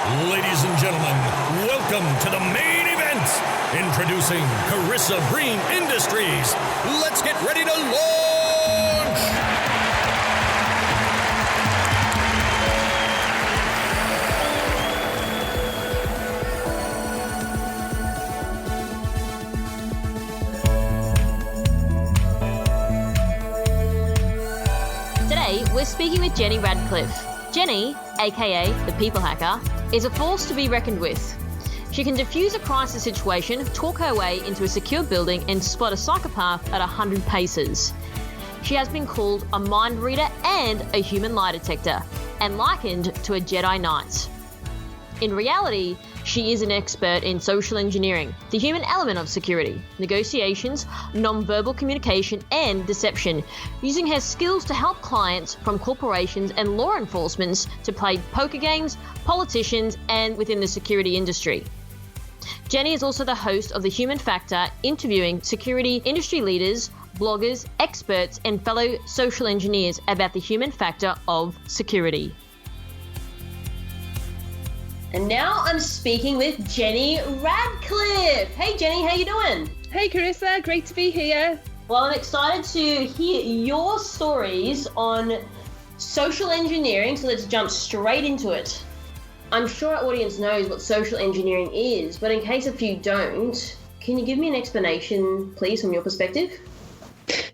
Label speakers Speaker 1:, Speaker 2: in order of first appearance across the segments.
Speaker 1: Ladies and gentlemen, welcome to the main event. Introducing Carissa Breen Industries. Let's get ready to launch!
Speaker 2: Today, we're speaking with Jenny Radcliffe. Jenny, aka the People Hacker, is a force to be reckoned with. She can defuse a crisis situation, talk her way into a secure building, and spot a psychopath at 100 paces. She has been called a mind reader and a human lie detector, and likened to a Jedi Knight. In reality, she is an expert in social engineering, the human element of security, negotiations, non-verbal communication, and deception, using her skills to help clients from corporations and law enforcement to play poker games, politicians, and within the security industry. Jenny is also the host of The Human Factor, interviewing security industry leaders, bloggers, experts, and fellow social engineers about the human factor of security. And now I'm speaking with Jenny Radcliffe. Hey Jenny, how you doing?
Speaker 3: Hey Carissa, great to be here.
Speaker 2: Well, I'm excited to hear your stories on social engineering, so let's jump straight into it. I'm sure our audience knows what social engineering is, but in case a few don't, can you give me an explanation, please, from your perspective?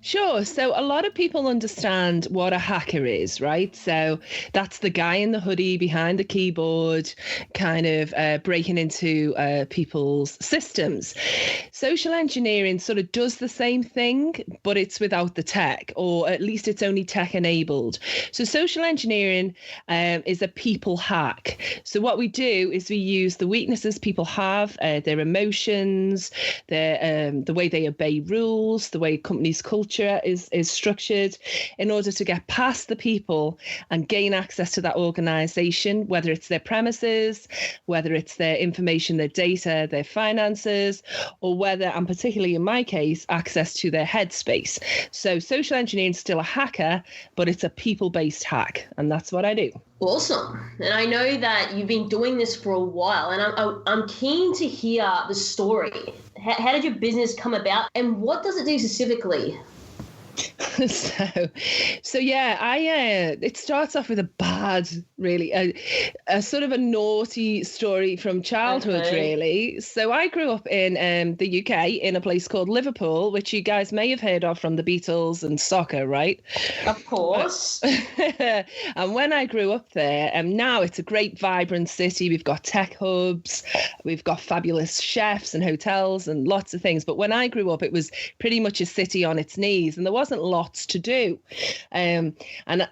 Speaker 3: Sure. So a lot of people understand what a hacker is, right? So that's the guy in the hoodie behind the keyboard, kind of breaking into people's systems. Social engineering sort of does the same thing, but it's without the tech, or at least it's only tech enabled. So social engineering is a people hack. So what we do is we use the weaknesses people have, their emotions, the way they obey rules, the way companies' culture is structured, in order to get past the people and gain access to that organization, whether it's their premises, whether it's their information, their data, their finances, or whether, and particularly in my case, access to their headspace. So social engineering is still a hacker, but it's a people-based hack, and that's what I do.
Speaker 2: Awesome. And I know that you've been doing this for a while, and I'm keen to hear the story. How did your business come about, and what does it do specifically?
Speaker 3: So yeah, it starts off with a bad, really, a sort of a naughty story from childhood, really. So I grew up in the UK in a place called Liverpool, which you guys may have heard of from the Beatles and soccer, right?
Speaker 2: Of course.
Speaker 3: And when I grew up there, now it's a great, vibrant city. We've got tech hubs, we've got fabulous chefs and hotels and lots of things. But when I grew up, it was pretty much a city on its knees, and there wasn't lots to do. And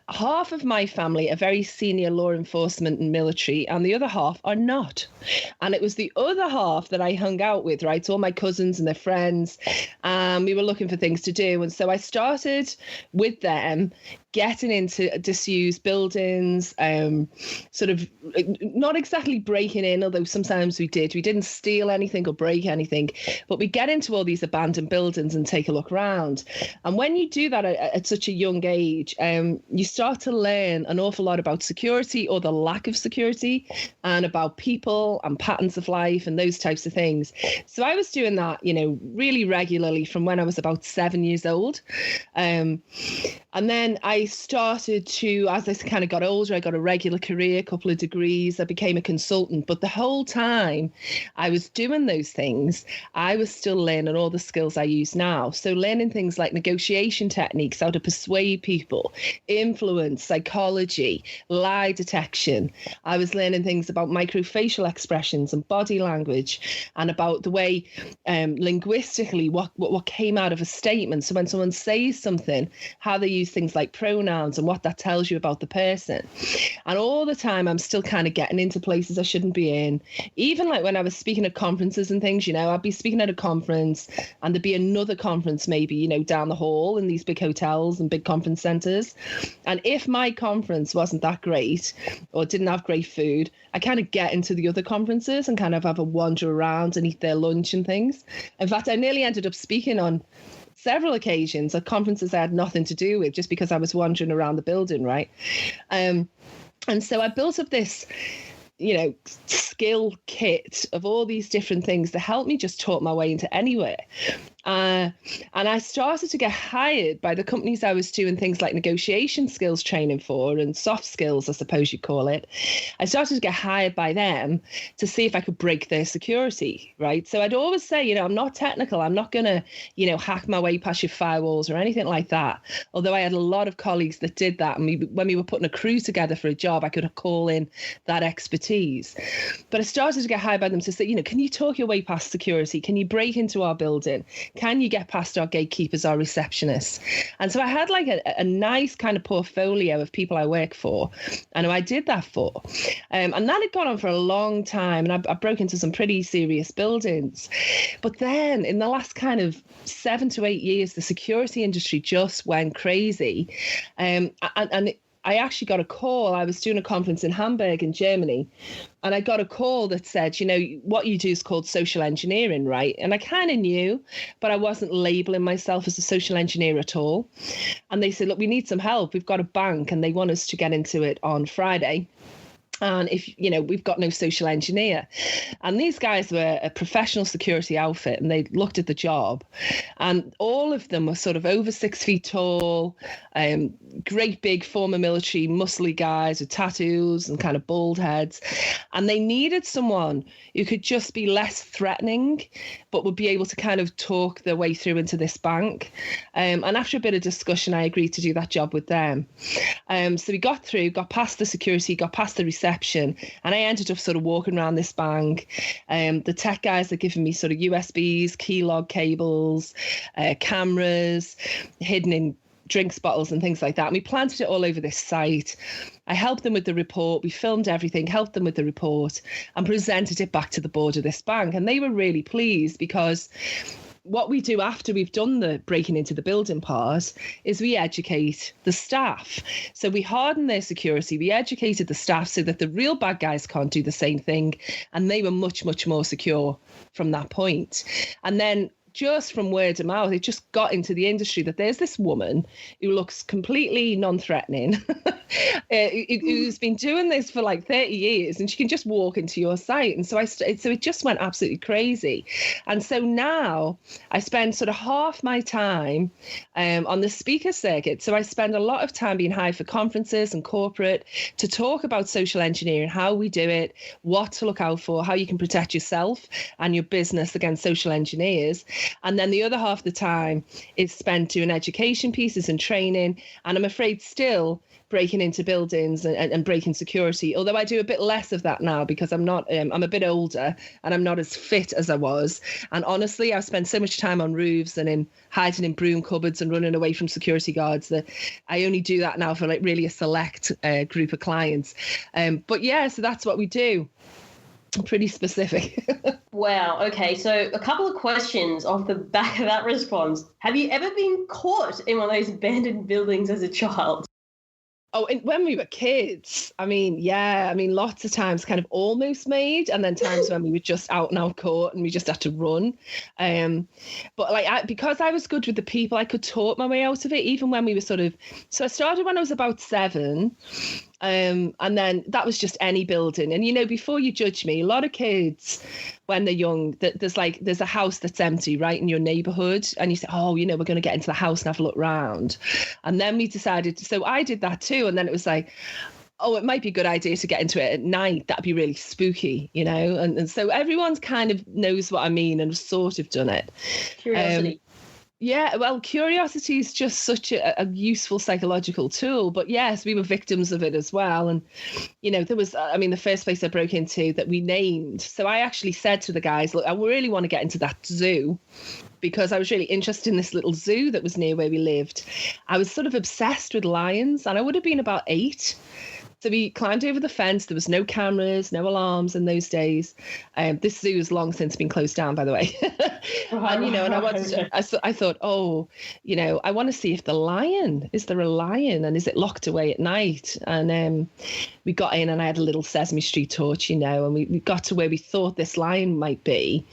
Speaker 3: half of my family are very senior law enforcement and military, and the other half are not. And it was the other half that I hung out with, right? All my cousins and their friends. We were looking for things to do. And so I started with them, getting into disused buildings, sort of not exactly breaking in, although sometimes we did. We didn't steal anything or break anything, but we get into all these abandoned buildings and take a look around. And when you do that at such a young age, you start to learn an awful lot about security, or the lack of security, and about people and patterns of life and those types of things. So I was doing that, really regularly from when I was about 7 years old. And then I started to, as I kind of got older, I got a regular career, a couple of degrees, I became a consultant. But the whole time I was doing those things, I was still learning all the skills I use now. So learning things like negotiation techniques, how to persuade people, influence, psychology, lie detection. I was learning things about microfacial expressions and body language, and about the way linguistically what came out of a statement. So when someone says something, how they use things like pronouns and what that tells you about the person. And all the time I'm still kind of getting into places I shouldn't be in. Even like when I was speaking at conferences and things, I'd be speaking at a conference and there'd be another conference maybe, down the hall in these big hotels and big conference centers. And if my conference wasn't that great or didn't have great food, I kind of get into the other conferences and kind of have a wander around and eat their lunch and things. In fact, I nearly ended up speaking on several occasions at conferences I had nothing to do with, just because I was wandering around the building, right? And so I built up this skill kit of all these different things to help me just talk my way into anywhere. And I started to get hired by the companies I was doing things like negotiation skills training for, and soft skills, I suppose you'd call it. I started to get hired by them to see if I could break their security, right? So I'd always say, I'm not technical. I'm not going to, hack my way past your firewalls or anything like that. Although I had a lot of colleagues that did that. And when we were putting a crew together for a job, I could call in that expertise. But I started to get hired by them to say, can you talk your way past security? Can you break into our building? Can you get past our gatekeepers, our receptionists? And so I had like a nice kind of portfolio of people I work for, and who I did that for. And that had gone on for a long time, and I broke into some pretty serious buildings. But then in the last kind of 7 to 8 years, the security industry just went crazy. And I actually got a call. I was doing a conference in Hamburg in Germany, and I got a call that said, what you do is called social engineering, right? And I kind of knew, but I wasn't labeling myself as a social engineer at all. And they said, look, we need some help. We've got a bank and they want us to get into it on Friday. And if, we've got no social engineer. And these guys were a professional security outfit, and they looked at the job, and all of them were sort of over 6 feet tall, great big former military muscly guys with tattoos and kind of bald heads. And they needed someone who could just be less threatening, but would be able to kind of talk their way through into this bank. And after a bit of discussion, I agreed to do that job with them. So we got past the security, got past the reception, and I ended up sort of walking around this bank. The tech guys are giving me sort of USBs, key log cables, cameras, hidden in drinks bottles and things like that. And we planted it all over this site. I helped them with the report. We filmed everything, helped them with the report, and presented it back to the board of this bank. And they were really pleased, because what we do after we've done the breaking into the building part is we educate the staff. So we harden their security. We educated the staff so that the real bad guys can't do the same thing. And they were much, much more secure from that point. And then just from word of mouth, it just got into the industry that there's this woman who looks completely non-threatening, who's been doing this for like 30 years, and she can just walk into your site. And so it just went absolutely crazy. And so now I spend sort of half my time on the speaker circuit. So I spend a lot of time being hired for conferences and corporate to talk about social engineering, how we do it, what to look out for, how you can protect yourself and your business against social engineers. And then the other half of the time is spent doing education pieces and training. And I'm afraid still breaking into buildings and breaking security, although I do a bit less of that now because I'm a bit older and I'm not as fit as I was. And honestly, I've spent so much time on roofs and in hiding in broom cupboards and running away from security guards that I only do that now for like really a select group of clients. But yeah, so that's what we do. Pretty specific.
Speaker 2: Wow. Okay. So a couple of questions off the back of that response. Have you ever been caught in one of those abandoned buildings as a child?
Speaker 3: Oh, and when we were kids, lots of times kind of almost made, and then times when we were just out and out caught and we just had to run. But because I was good with the people, I could talk my way out of it, even when we were so I started when I was about 7. And then that was just any building. And, before you judge me, a lot of kids, when they're young, there's a house that's empty right in your neighborhood. And you say, oh, we're going to get into the house and have a look round. And then we decided, so I did that too. And then it was like, oh, it might be a good idea to get into it at night. That'd be really spooky, And so everyone's kind of knows what I mean and sort of done it.
Speaker 2: Curiosity.
Speaker 3: Yeah, well, curiosity is just such a useful psychological tool. But yes, we were victims of it as well. And, there was, the first place I broke into that we named. So I actually said to the guys, look, I really want to get into that zoo because I was really interested in this little zoo that was near where we lived. I was sort of obsessed with lions, and I would have been about 8. So we climbed over the fence. There was no cameras, no alarms in those days. This zoo has long since been closed down, by the way. And I thought, I want to see if is there a lion, and is it locked away at night? And we got in, and I had a little Sesame Street torch, and we got to where we thought this lion might be.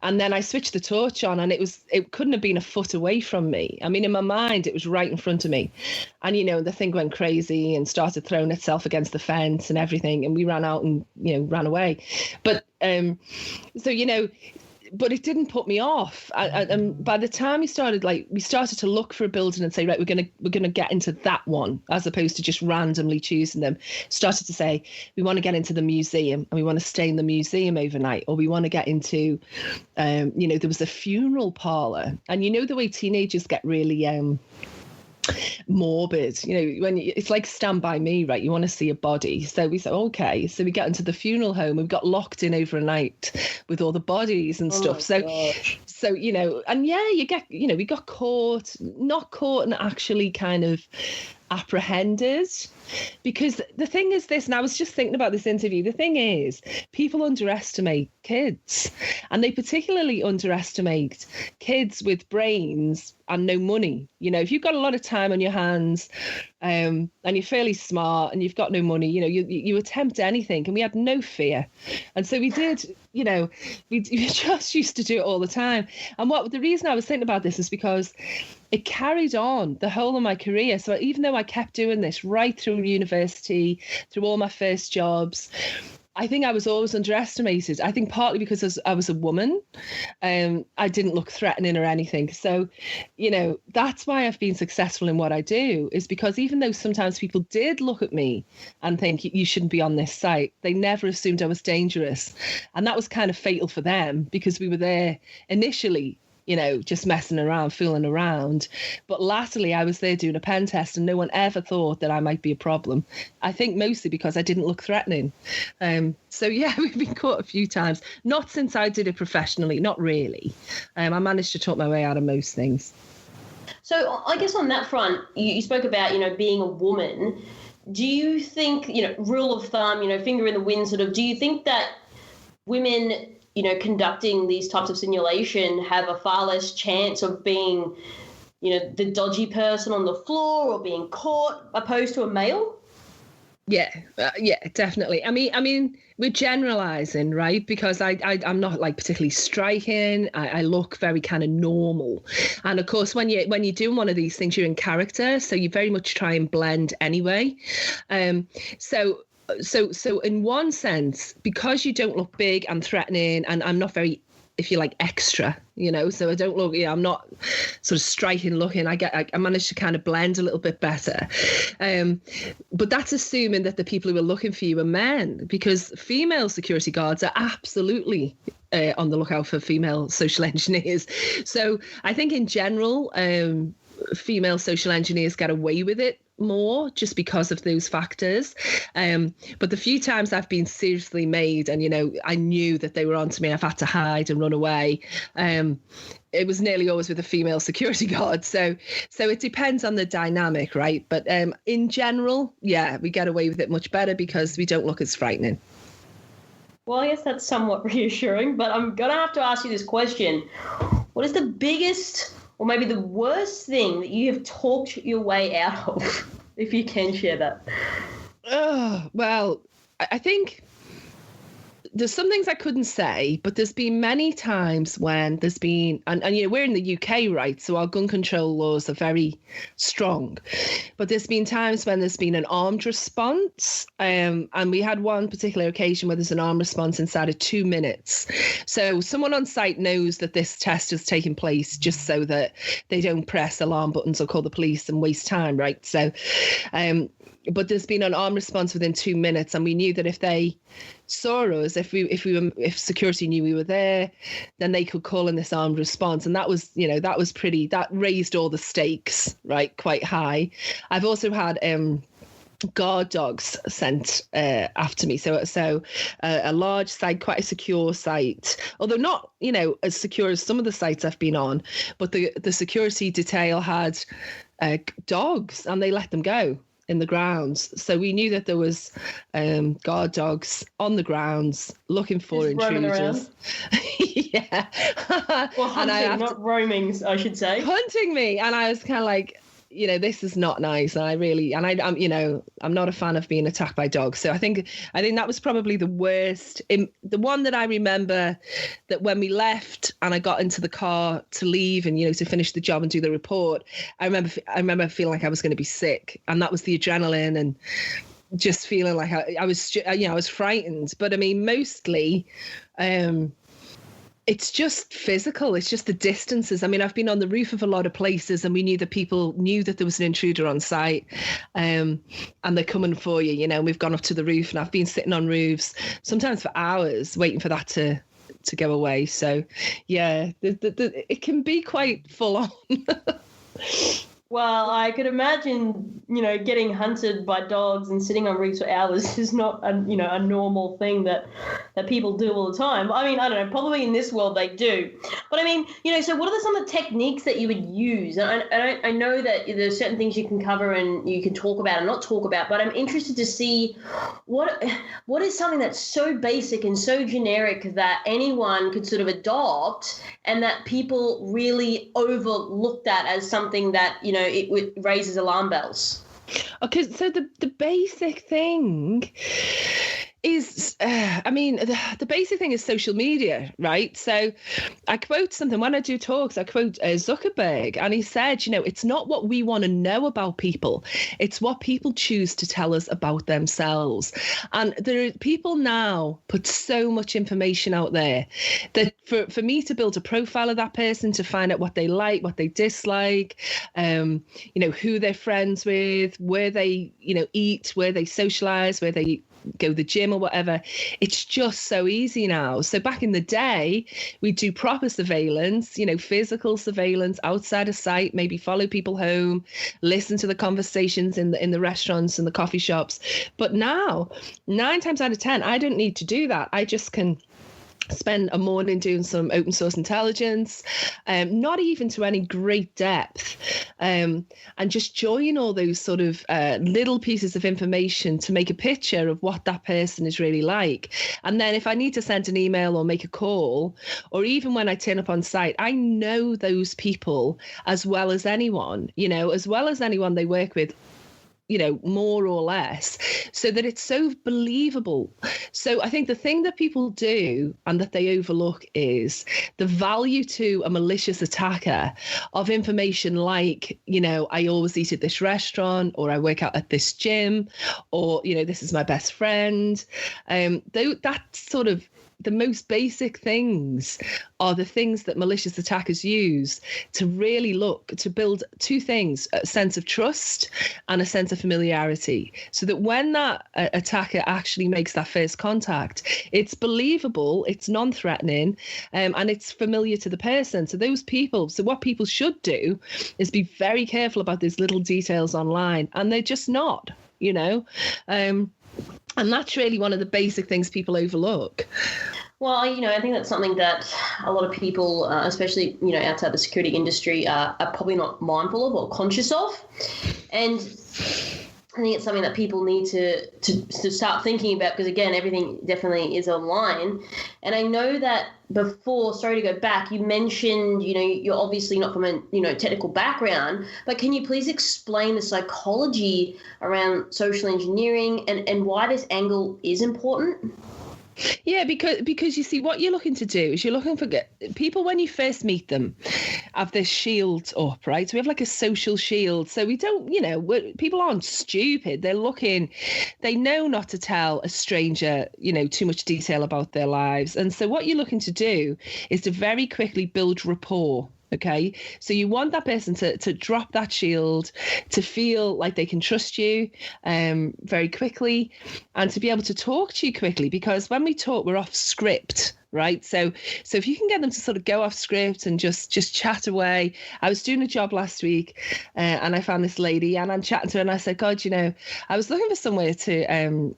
Speaker 3: And then I switched the torch on, and it couldn't have been a foot away from me. I mean, in my mind, it was right in front of me. And, the thing went crazy and started throwing itself against the fence and everything. And we ran out and, ran away. But but it didn't put me off. And by the time we started to look for a building and say, right, we're gonna get into that one, as opposed to just randomly choosing them. Started to say, we want to get into the museum and we want to stay in the museum overnight, or we want to get into, there was a funeral parlour, and the way teenagers get really morbid, when it's like Stand By Me, right? You want to see a body. So we said, okay. So we got into the funeral home. We got locked in over a night with all the bodies and stuff. So and you get, we got caught, not caught and actually kind of apprehended, because the thing is this, and I was just thinking about this interview, the thing is, people underestimate kids, and they particularly underestimate kids with brains and no money. If you've got a lot of time on your hands, and you're fairly smart and you've got no money, you attempt anything, and we had no fear. And so we did, we just used to do it all the time. And the reason I was thinking about this is because it carried on the whole of my career. So even though I kept doing this right through university, through all my first jobs, I think I was always underestimated. I think partly because I was a woman, I didn't look threatening or anything. So, that's why I've been successful in what I do, is because even though sometimes people did look at me and think you shouldn't be on this site, they never assumed I was dangerous. And that was kind of fatal for them, because we were there initially, just messing around, fooling around. But latterly, I was there doing a pen test, and no one ever thought that I might be a problem. I think mostly because I didn't look threatening. So, yeah, we've been caught a few times. Not since I did it professionally, not really. I managed to talk my way out of most things.
Speaker 2: So I guess on that front, you spoke about, being a woman. Do you think, rule of thumb, finger in the wind sort of, do you think that women conducting these types of simulation have a far less chance of being, the dodgy person on the floor or being caught, opposed to a male?
Speaker 3: Yeah, definitely. I mean, we're generalizing, right? Because I'm not like particularly striking. I look very kind of normal, and of course, when you're doing one of these things, you're in character, so you very much try and blend anyway. So in one sense, because you don't look big and threatening, and I'm not very, if you like, extra, so I don't look, I'm not sort of striking looking. I managed to kind of blend a little bit better. But that's assuming that the people who are looking for you are men, because female security guards are absolutely on the lookout for female social engineers. So I think in general, female social engineers get away with it more just because of those factors. But the few times I've been seriously made and, I knew that they were onto me, I've had to hide and run away. It was nearly always with a female security guard. So it depends on the dynamic, right? But in general, yeah, we get away with it much better because we don't look as frightening.
Speaker 2: Well, I guess that's somewhat reassuring, but I'm going to have to ask you this question. What is the biggest or maybe the worst thing that you have talked your way out of, if you can share that?
Speaker 3: Well, I think there's some things I couldn't say, but there's been many times when there's been, and we're in the UK, right? So our gun control laws are very strong. But there's been times when there's been an armed response. And we had one particular occasion where there's an armed response inside of 2 minutes. So someone on site knows that this test is taking place just so that they don't press alarm buttons or call the police and waste time, right? So, but there's been an armed response within 2 minutes, and we knew that if they saw us, if security knew we were there, then they could call in this armed response, and that raised all the stakes, right, quite high. I've also had guard dogs sent after me. So a large site, quite a secure site, although not, as secure as some of the sites I've been on, but the security detail had dogs, and they let them go in the grounds. So we knew that there was guard dogs on the grounds looking for intruders. Yeah.
Speaker 2: Well, hunting, not roaming, I should say.
Speaker 3: Hunting me. And I was kind of like, this is not nice. And I'm not a fan of being attacked by dogs. So I think that was probably the worst. The one that I remember, that when we left and I got into the car to leave and, to finish the job and do the report, I remember feeling like I was going to be sick. And that was the adrenaline and just feeling like I was frightened. But I mean, mostly, it's just physical. It's just the distances. I mean, I've been on the roof of a lot of places and we knew that people knew that there was an intruder on site, and they're coming for you, and we've gone up to the roof, and I've been sitting on roofs sometimes for hours waiting for that to go away. So yeah, it can be quite full on.
Speaker 4: Well, I could imagine, getting hunted by dogs and sitting on roofs for hours is not a normal thing that people do all the time. I mean, I don't know, probably in this world they do. But I mean, so what are some of the techniques that you would use? And I know that there's certain things you can cover and you can talk about and not talk about, but I'm interested to see what is something that's so basic and so generic that anyone could sort of adopt and that people really overlook that as something that, it raises alarm bells.
Speaker 3: Okay, so the basic thing is, the basic thing is social media, right? So I quote something when I do talks, I quote Zuckerberg, and he said, it's not what we want to know about people, it's what people choose to tell us about themselves. And people now put so much information out there that for me to build a profile of that person, to find out what they like, what they dislike, who they're friends with, where they, eat, where they socialize, where they go to the gym or whatever, it's just so easy now. So back in the day, we do proper surveillance, physical surveillance outside a site, maybe follow people home, listen to the conversations in the restaurants and the coffee shops. But now, 9 times out of 10, I don't need to do that. I just can spend a morning doing some open source intelligence, not even to any great depth, and just join all those sort of little pieces of information to make a picture of what that person is really like. And then if I need to send an email or make a call, or even when I turn up on site, I know those people as well as anyone, as well as anyone they work with, more or less, so that it's so believable. So I think the thing that people do and that they overlook is the value to a malicious attacker of information like, I always eat at this restaurant, or I work out at this gym, or, this is my best friend. That sort of the most basic things are the things that malicious attackers use to really look to build two things: a sense of trust and a sense of familiarity, so that when that attacker actually makes that first contact, it's believable, it's non-threatening, and it's familiar to the person. So what people should do is be very careful about these little details online, and they're just not, and that's really one of the basic things people overlook.
Speaker 4: Well, I think that's something that a lot of people, especially, outside the security industry, are probably not mindful of or conscious of. And I think it's something that people need to start thinking about, because, again, everything definitely is online. And I know that before, sorry to go back, you mentioned, you're obviously not from a, technical background, but can you please explain the psychology around social engineering and why this angle is important?
Speaker 3: Yeah, because you see, what you're looking to do is you're looking for people, when you first meet them, have this shield up, right? So we have like a social shield. So we don't, people aren't stupid. They know not to tell a stranger, too much detail about their lives. And so what you're looking to do is to very quickly build rapport. Okay, so you want that person to drop that shield, to feel like they can trust you very quickly, and to be able to talk to you quickly, because when we talk, we're off script. Right. So if you can get them to sort of go off script and just chat away. I was doing a job last week and I found this lady, and I'm chatting to her, and I said, God, I was looking for somewhere to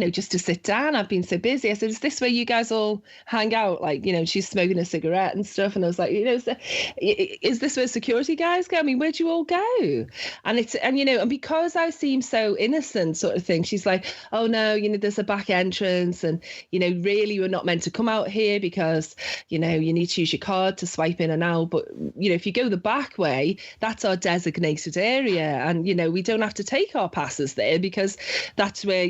Speaker 3: just to sit down. I've been so busy. I said, is this where you guys all hang out? Like, she's smoking a cigarette and stuff. And I was like, is this where security guys go? I mean, where'd you all go? And because I seem so innocent sort of thing, she's like, oh no, there's a back entrance, and, really we're not meant to come out here because, you need to use your card to swipe in and out. But, if you go the back way, that's our designated area. And, we don't have to take our passes there because that's where,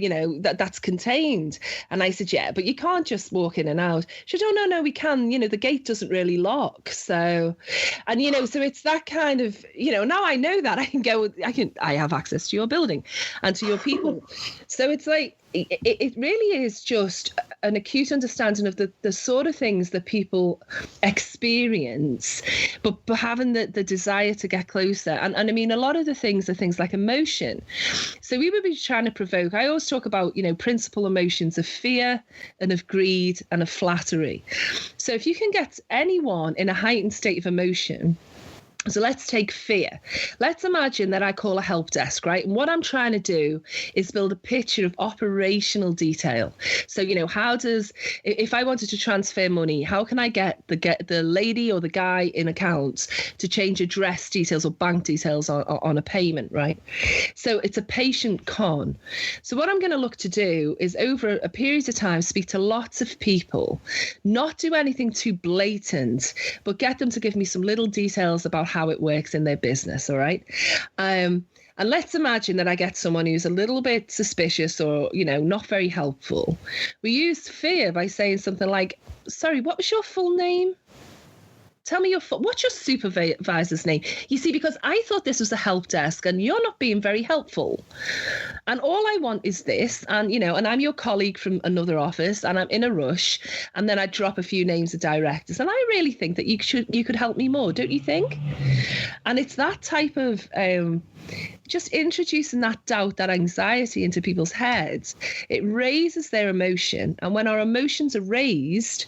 Speaker 3: that's contained. And I said, yeah, but you can't just walk in and out. She said, oh no, we can. The gate doesn't really lock. So, and so it's that kind of, now I know that I have access to your building and to your people. So it's like, it really is just an acute understanding of the sort of things that people experience, but having the desire to get closer. And I mean, a lot of the things are things like emotion. So we would be trying to provoke. I always talk about, principal emotions of fear and of greed and of flattery. So if you can get anyone in a heightened state of emotion, so let's take fear. Let's imagine that I call a help desk, right? And what I'm trying to do is build a picture of operational detail. So, if I wanted to transfer money, how can I get the lady or the guy in accounts to change address details or bank details on a payment, right? So it's a patient con. So what I'm going to look to do is over a period of time, speak to lots of people, not do anything too blatant, but get them to give me some little details about how it works in their business. All right. And let's imagine that I get someone who's a little bit suspicious or, not very helpful. We use fear by saying something like, sorry, what was your full name? Tell me what's your supervisor's name? You see, because I thought this was a help desk and you're not being very helpful. And all I want is this. And, and I'm your colleague from another office and I'm in a rush. And then I drop a few names of directors. And I really think that you could help me more, don't you think? And it's that type of just introducing that doubt, that anxiety into people's heads. It raises their emotion. And when our emotions are raised,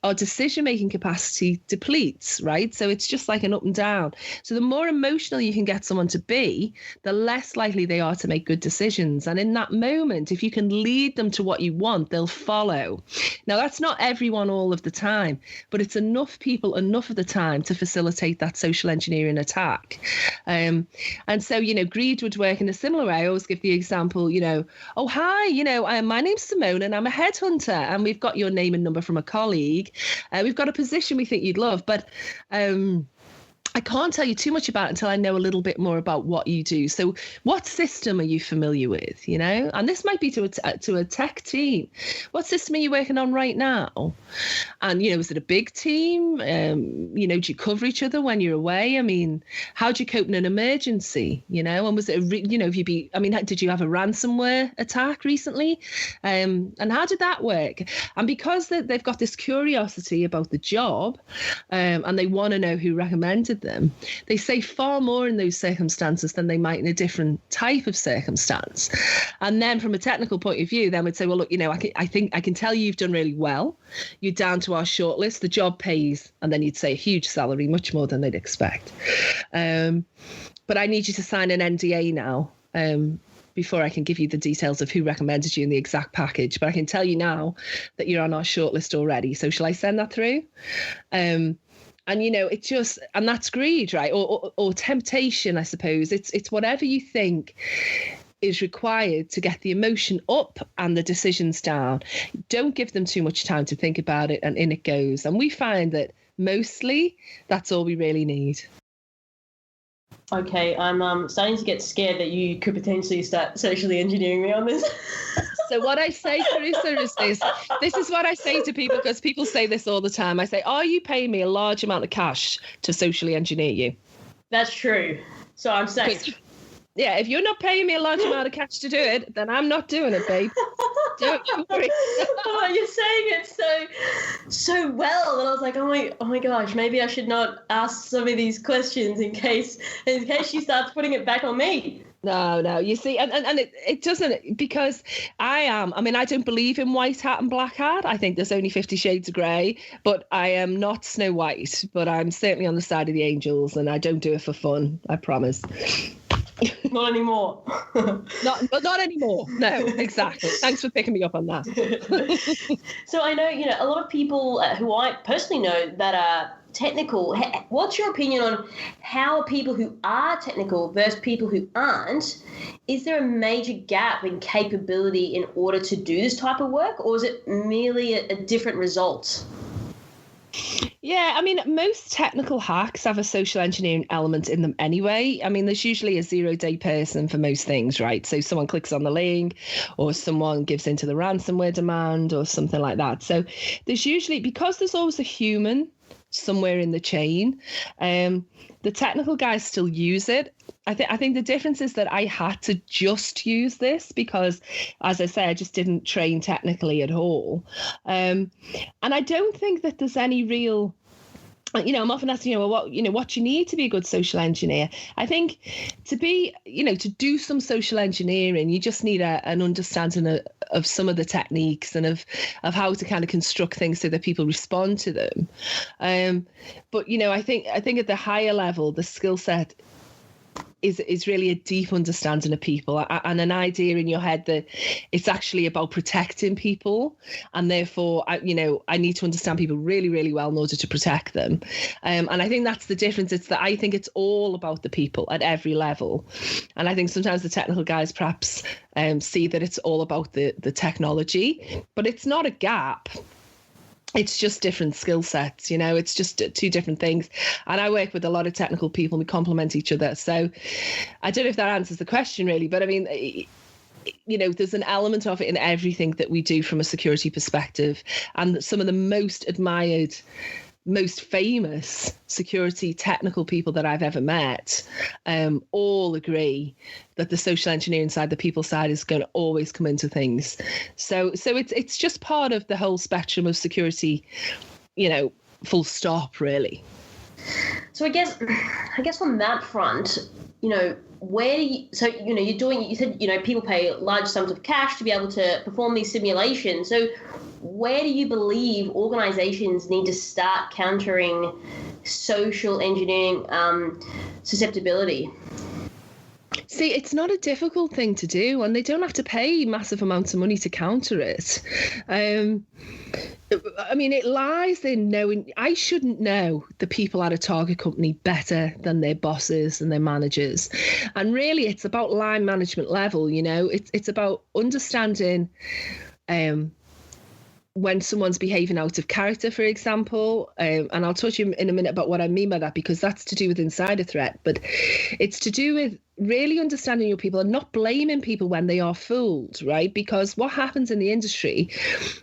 Speaker 3: our decision-making capacity depletes, right? So it's just like an up and down. So the more emotional you can get someone to be, the less likely they are to make good decisions. And in that moment, if you can lead them to what you want, they'll follow. Now, that's not everyone all of the time, but it's enough people enough of the time to facilitate that social engineering attack. And so, greed would work in a similar way. I always give the example, oh, hi, my name's Simone and I'm a headhunter and we've got your name and number from a colleague. We've got a position we think you'd love, but I can't tell you too much about it until I know a little bit more about what you do. So what system are you familiar with, And this might be to a tech team. What system are you working on right now? And, is it a big team? Do you cover each other when you're away? I mean, how do you cope in an emergency, And was it, did you have a ransomware attack recently? And how did that work? And because they've got this curiosity about the job and they want to know who recommended them, they say far more in those circumstances than they might in a different type of circumstance. And then from a technical point of view, then we'd say, well, look, I think I can tell you've done really well. You're down to our shortlist. The job pays. And then you'd say a huge salary, much more than they'd expect. But I need you to sign an NDA now. Before I can give you the details of who recommended you in the exact package. But I can tell you now that you're on our shortlist already. So shall I send that through? And, it just, and that's greed, right? Or temptation, I suppose. It's whatever you think is required to get the emotion up and the decisions down. Don't give them too much time to think about it, and in it goes. And we find that mostly that's all we really need.
Speaker 4: Okay, I'm starting to get scared that you could potentially start socially engineering me on this.
Speaker 3: So what I say, Carissa, is this is what I say to people, because people say this all the time. I say, are you paying me a large amount of cash to socially engineer you?
Speaker 4: That's true. So I'm safe.
Speaker 3: Yeah, if you're not paying me a large amount of cash to do it, then I'm not doing it, babe. Don't worry.
Speaker 4: Oh, you're saying it so well, and I was like, oh my gosh, maybe I should not ask some of these questions in case she starts putting it back on me.
Speaker 3: No, you see, and it doesn't, because I don't believe in white hat and black hat. I think there's only 50 shades of grey, but I am not Snow White, but I'm certainly on the side of the angels, and I don't do it for fun, I promise.
Speaker 4: Not anymore.
Speaker 3: Not anymore. No, exactly. Thanks for picking me up on that.
Speaker 4: So I know, a lot of people who I personally know that are technical. What's your opinion on how people who are technical versus people who aren't? Is there a major gap in capability in order to do this type of work, or is it merely a different result?
Speaker 3: Yeah, I mean, most technical hacks have a social engineering element in them anyway. I mean, there's usually a 0-day person for most things, right? So someone clicks on the link or someone gives into the ransomware demand or something like that. So there's usually, because there's always a human somewhere in the chain, the technical guys still use it. I think the difference is that I had to just use this because, as I say, I just didn't train technically at all. And I don't think that there's any real, I'm often asked, what you need to be a good social engineer. I think to be, to do some social engineering, you just need an understanding of some of the techniques and of how to kind of construct things so that people respond to them. But, I think at the higher level, the skill set is really a deep understanding of people and an idea in your head that it's actually about protecting people, and therefore I need to understand people really, really well in order to protect them. And I think that's the difference. It's that I think it's all about the people at every level, and I think sometimes the technical guys perhaps see that it's all about the technology, but it's not a gap. It's just different skill sets, it's just two different things. And I work with a lot of technical people. We complement each other. So I don't know if that answers the question really, but I mean, there's an element of it in everything that we do from a security perspective. And some of the most admired, most famous security technical people that I've ever met all agree that the social engineering side, the people side, is going to always come into things. So it's just part of the whole spectrum of security, full stop, really.
Speaker 4: So I guess on that front, where do you, so, you said, people pay large sums of cash to be able to perform these simulations. So where do you believe organizations need to start countering social engineering susceptibility?
Speaker 3: See, it's not a difficult thing to do, and they don't have to pay massive amounts of money to counter it. I mean, it lies in knowing. I shouldn't know the people at a target company better than their bosses and their managers. And really, it's about line management level, it's about understanding when someone's behaving out of character, for example, and I'll touch you in a minute about what I mean by that, because that's to do with insider threat, but it's to do with really understanding your people and not blaming people when they are fooled, right? Because what happens in the industry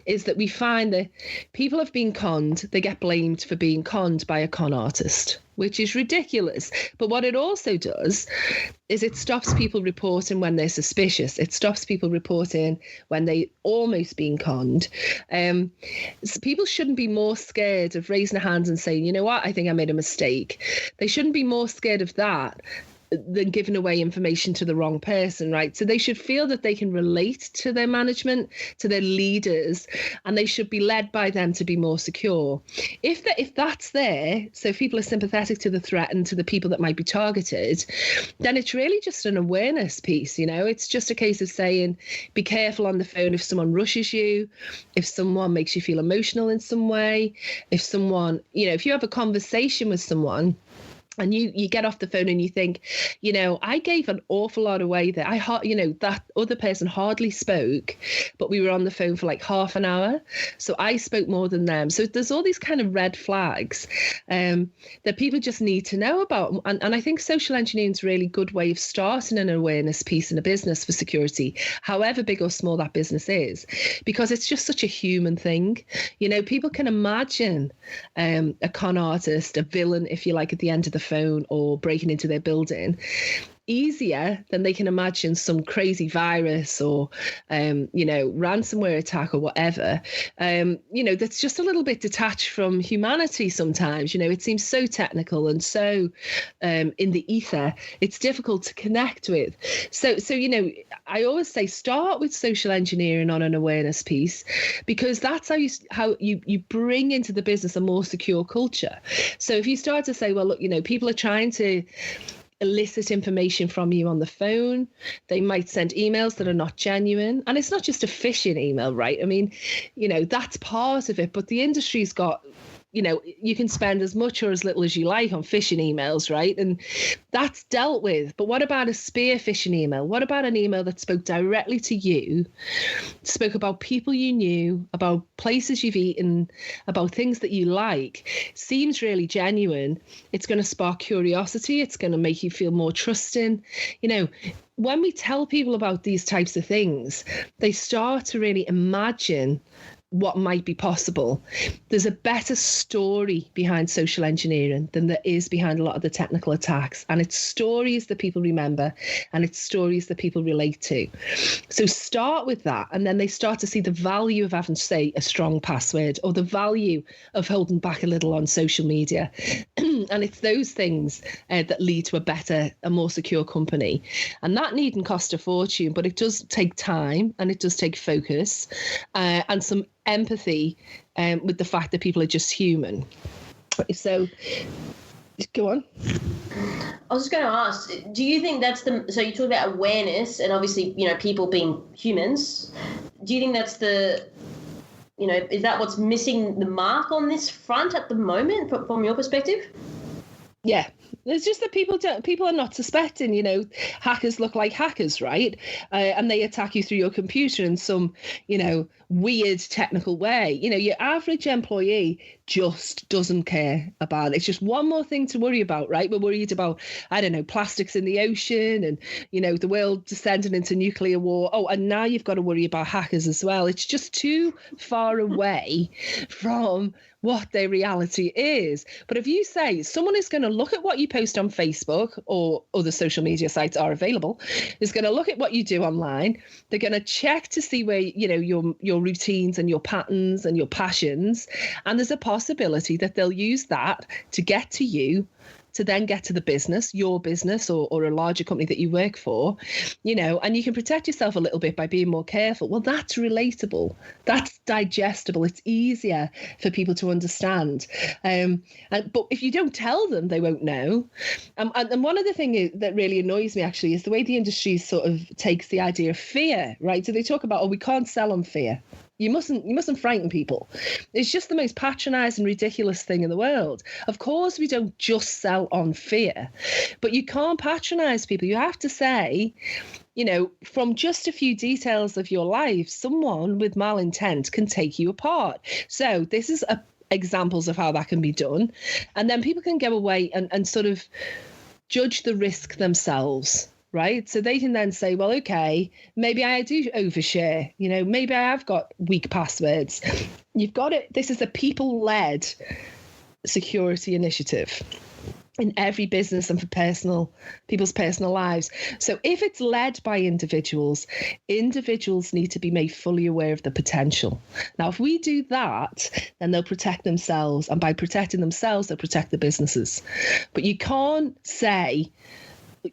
Speaker 3: is that we find that people have been conned, they get blamed for being conned by a con artist, which is ridiculous. But what it also does is it stops people reporting when they're suspicious. It stops people reporting when they almost been conned. So people shouldn't be more scared of raising their hands and saying, you know what, I think I made a mistake. They shouldn't be more scared of that than giving away information to the wrong person, right? So they should feel that they can relate to their management, to their leaders, and they should be led by them to be more secure. If that's there, so if people are sympathetic to the threat and to the people that might be targeted, then it's really just an awareness piece, It's just a case of saying, be careful on the phone if someone rushes you, if someone makes you feel emotional in some way, if someone, if you have a conversation with someone, and you get off the phone and you think, I gave an awful lot away there. That other person hardly spoke, but we were on the phone for like half an hour. So I spoke more than them. So there's all these kind of red flags that people just need to know about. And I think social engineering is a really good way of starting an awareness piece in a business for security, however big or small that business is, because it's just such a human thing. People can imagine a con artist, a villain, if you like, at the end of the phone or breaking into their building easier than they can imagine some crazy virus or ransomware attack or whatever, that's just a little bit detached from humanity sometimes. It seems so technical and so in the ether, it's difficult to connect with. So I always say start with social engineering on an awareness piece, because that's how you bring into the business a more secure culture. So if you start to say, well, look, people are trying to elicit information from you on the phone. They might send emails that are not genuine. And it's not just a phishing email, right? I mean, that's part of it. But the industry's got, you can spend as much or as little as you like on phishing emails, right? And that's dealt with. But what about a spear phishing email? What about an email that spoke directly to you, spoke about people you knew, about places you've eaten, about things that you like? Seems really genuine. It's going to spark curiosity. It's going to make you feel more trusting. When we tell people about these types of things, they start to really imagine what might be possible. There's a better story behind social engineering than there is behind a lot of the technical attacks. And it's stories that people remember, and it's stories that people relate to. So start with that, and then they start to see the value of having, say, a strong password, or the value of holding back a little on social media. And it's those things that lead to a better, a more secure company. And that needn't cost a fortune, but it does take time, and it does take focus and some empathy with the fact that people are just human. So go on.
Speaker 4: I was just going to ask, do you think that's so you talk about awareness and obviously, people being humans. Do you think that's is that what's missing the mark on this front at the moment from your perspective?
Speaker 3: Yeah. It's just that people are not suspecting, hackers look like hackers, right? And they attack you through your computer in some, weird technical way. Your average employee just doesn't care about it. It's just one more thing to worry about, right? We're worried about, plastics in the ocean and, the world descending into nuclear war. Oh, and now you've got to worry about hackers as well. It's just too far away from what their reality is. But if you say someone is going to look at what you post on Facebook, or other social media sites are available, is going to look at what you do online, they're going to check to see where, your routines and your patterns and your passions. And there's a possibility that they'll use that to get to you, to then get to the business, your business, or a larger company that you work for, and you can protect yourself a little bit by being more careful. Well, that's relatable. That's digestible. It's easier for people to understand. But if you don't tell them, they won't know. And one of the things that really annoys me, actually, is the way the industry sort of takes the idea of fear, right? So they talk about, we can't sell on fear. You mustn't frighten people. It's just the most patronizing, ridiculous thing in the world. Of course, we don't just sell on fear, but you can't patronize people. You have to say, from just a few details of your life, someone with malintent can take you apart. So this is examples of how that can be done. And then people can go away and sort of judge the risk themselves. Right. So they can then say, well, OK, maybe I do overshare, maybe I have got weak passwords. You've got it. This is a people-led security initiative in every business and for people's personal lives. So if it's led by individuals need to be made fully aware of the potential. Now, if we do that, then they'll protect themselves. And by protecting themselves, they'll protect the businesses. But you can't say,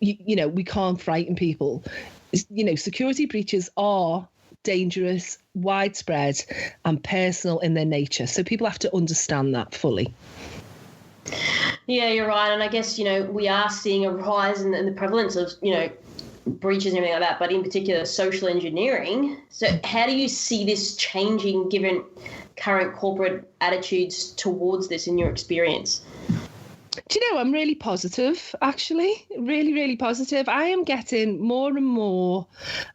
Speaker 3: we can't frighten people. Security breaches are dangerous, widespread, and personal in their nature. So people have to understand that fully.
Speaker 4: Yeah, you're right. And I guess, we are seeing a rise in the prevalence of, breaches and everything like that, but in particular, social engineering. So how do you see this changing given current corporate attitudes towards this in your experience?
Speaker 3: Do you know, I'm really positive, actually, really, really positive. I am getting more and more,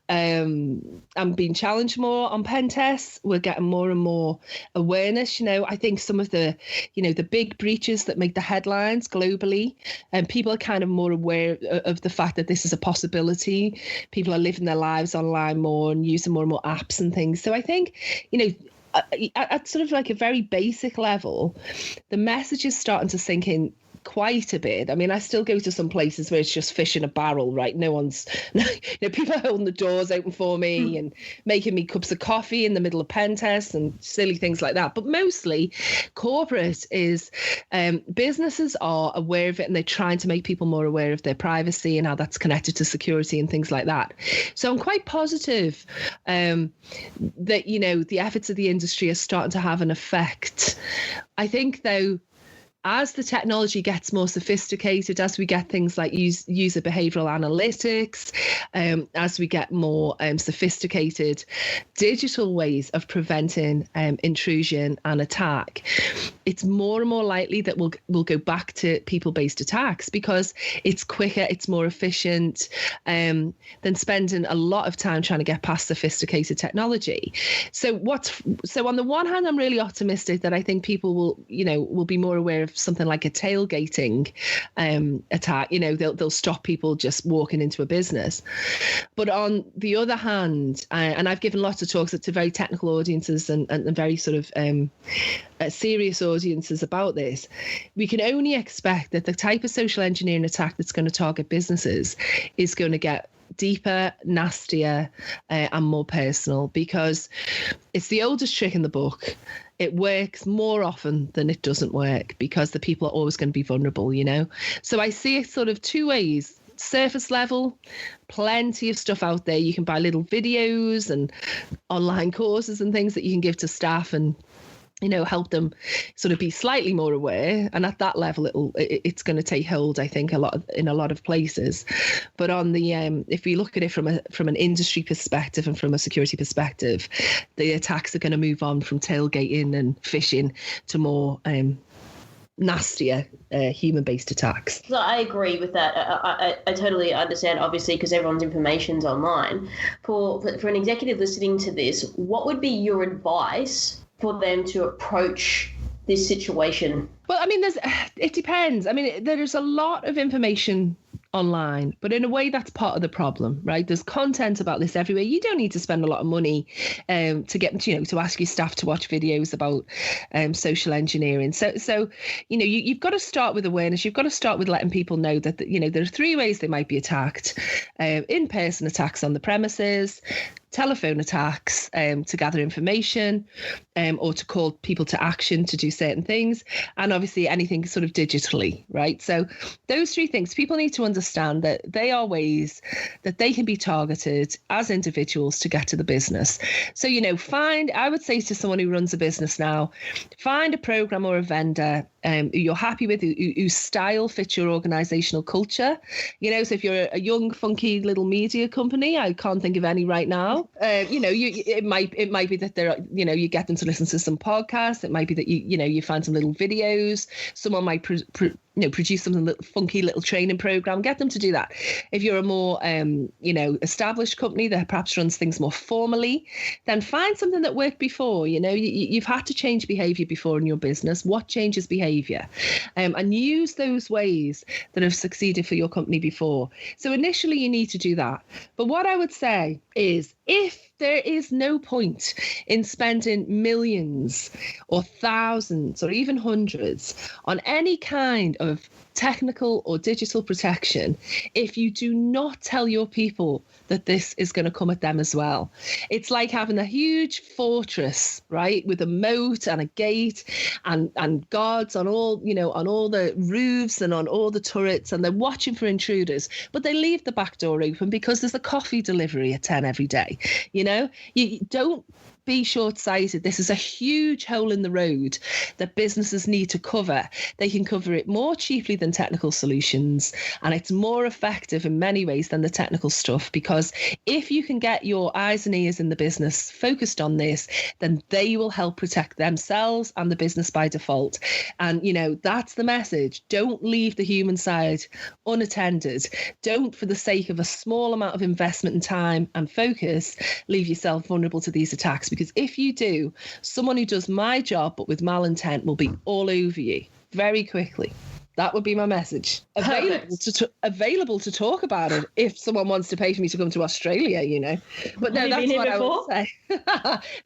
Speaker 3: I'm being challenged more on pen tests. We're getting more and more awareness. I think some of the, the big breaches that make the headlines globally, and people are kind of more aware of the fact that this is a possibility. People are living their lives online more and using more and more apps and things. So I think, at sort of like a very basic level, the message is starting to sink in quite a bit. I mean, I still go to some places where it's just fish in a barrel, right? People are holding the doors open for me and making me cups of coffee in the middle of pen tests and silly things like that. But mostly corporate is, businesses are aware of it, and they're trying to make people more aware of their privacy and how that's connected to security and things like that. So I'm quite positive that, the efforts of the industry are starting to have an effect. I think, though, as the technology gets more sophisticated, as we get things like user behavioral analytics, as we get more sophisticated digital ways of preventing intrusion and attack, it's more and more likely that we'll go back to people-based attacks, because it's quicker, it's more efficient than spending a lot of time trying to get past sophisticated technology. So on the one hand, I'm really optimistic that I think people will be more aware of something like a tailgating attack. They'll stop people just walking into a business. But on the other hand, and I've given lots of talks to very technical audiences and very sort of serious audiences about this, we can only expect that the type of social engineering attack that's going to target businesses is going to get deeper, nastier, and more personal, because it's the oldest trick in the book. It works more often than it doesn't work, because the people are always going to be vulnerable, So I see it sort of two ways. Surface level, plenty of stuff out there. You can buy little videos and online courses and things that you can give to staff and help them sort of be slightly more aware. And at that level, it's going to take hold, I think, in a lot of places. But on the if we look at it from an industry perspective and from a security perspective, the attacks are going to move on from tailgating and phishing to more nastier human-based attacks.
Speaker 4: So I agree with that. I totally understand, obviously, because everyone's information's online. For an executive listening to this, what would be your advice for them to approach this situation?
Speaker 3: Well, I mean, it depends. I mean, there's a lot of information online, but in a way that's part of the problem, right? There's content about this everywhere. You don't need to spend a lot of money to get, to ask your staff to watch videos about social engineering. So you've got to start with awareness. You've got to start with letting people know that, there are three ways they might be attacked: in-person attacks on the premises, telephone attacks to gather information or to call people to action to do certain things, and obviously anything sort of digitally, right? So those three things, people need to understand that they are ways that they can be targeted as individuals to get to the business. So, I would say to someone who runs a business now, find a program or a vendor who you're happy with, whose style fits your organizational culture. So if you're a young, funky little media company, I can't think of any right now. It might be that you get them to listen to some podcasts. It might be that you find some little videos. Someone might produce some little funky little training program. Get them to do that. If you're a more established company that perhaps runs things more formally, then find something that worked before. You've had to change behavior before in your business. What changes behavior? And use those ways that have succeeded for your company before. So initially you need to do that. But what I would say is, if there is no point in spending millions or thousands or even hundreds on any kind of technical or digital protection, if you do not tell your people that this is going to come at them as well. It's like having a huge fortress, right, with a moat and a gate and guards on all the roofs and on all the turrets, and they're watching for intruders, but they leave the back door open because there's a coffee delivery at 10 every day. You don't be short-sighted. This is a huge hole in the road that businesses need to cover. They can cover it more cheaply than technical solutions, and it's more effective in many ways than the technical stuff, because if you can get your eyes and ears in the business focused on this, then they will help protect themselves and the business by default. And, that's the message. Don't leave the human side unattended. Don't, for the sake of a small amount of investment and time and focus, leave yourself vulnerable to these attacks. Because if you do, someone who does my job but with malintent will be all over you very quickly. That would be my message. Available to talk about it if someone wants to pay for me to come to Australia, But no, that's what I would say.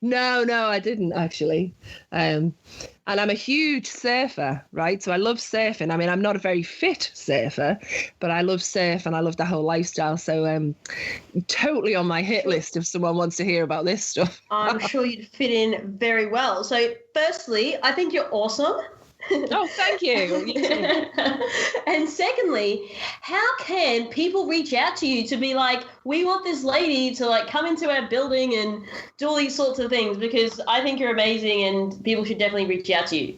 Speaker 3: No, I didn't actually. And I'm a huge surfer, right? So I love surfing. I mean, I'm not a very fit surfer, but I love surf and I love the whole lifestyle. So totally on my hit list if someone wants to hear about this stuff.
Speaker 4: I'm sure you'd fit in very well. So firstly, I think you're awesome.
Speaker 3: Oh, thank you.
Speaker 4: And secondly, how can people reach out to you to be like, we want this lady to come into our building and do all these sorts of things? Because I think you're amazing and people should definitely reach out to you.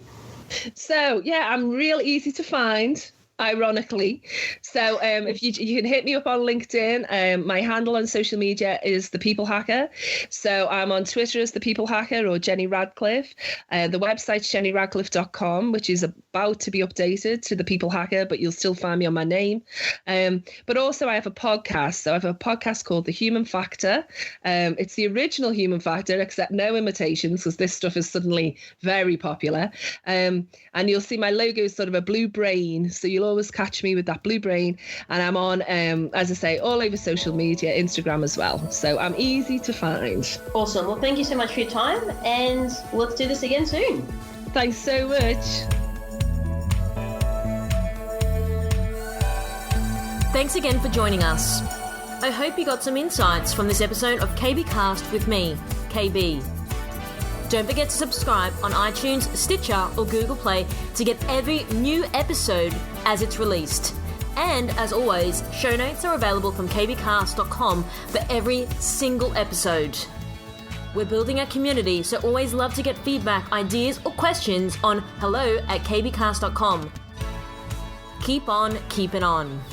Speaker 3: So, yeah, I'm real easy to find, ironically. So if you can hit me up on LinkedIn. My handle on social media is The People Hacker. So I'm on Twitter as The People Hacker or Jenny Radcliffe. The website's jennyradcliffe.com, which is about to be updated to The People Hacker, but you'll still find me on my name. But also I have a podcast. So I have a podcast called The Human Factor. It's the original Human Factor, except no imitations, because this stuff is suddenly very popular. And you'll see my logo is sort of a blue brain. So you'll always catch me with that blue brain. And I'm on, as I say, all over social media, Instagram as well. So I'm easy to find.
Speaker 4: Awesome. Well, thank you so much for your time, and let's do this again soon.
Speaker 3: Thanks so much.
Speaker 2: Thanks again for joining us. I hope you got some insights from this episode of KB Cast with me, KB. Don't forget to subscribe on iTunes, Stitcher, or Google Play to get every new episode as it's released. And as always, show notes are available from kbcast.com for every single episode. We're building a community, so always love to get feedback, ideas, or questions on hello@kbcast.com. Keep on keeping on.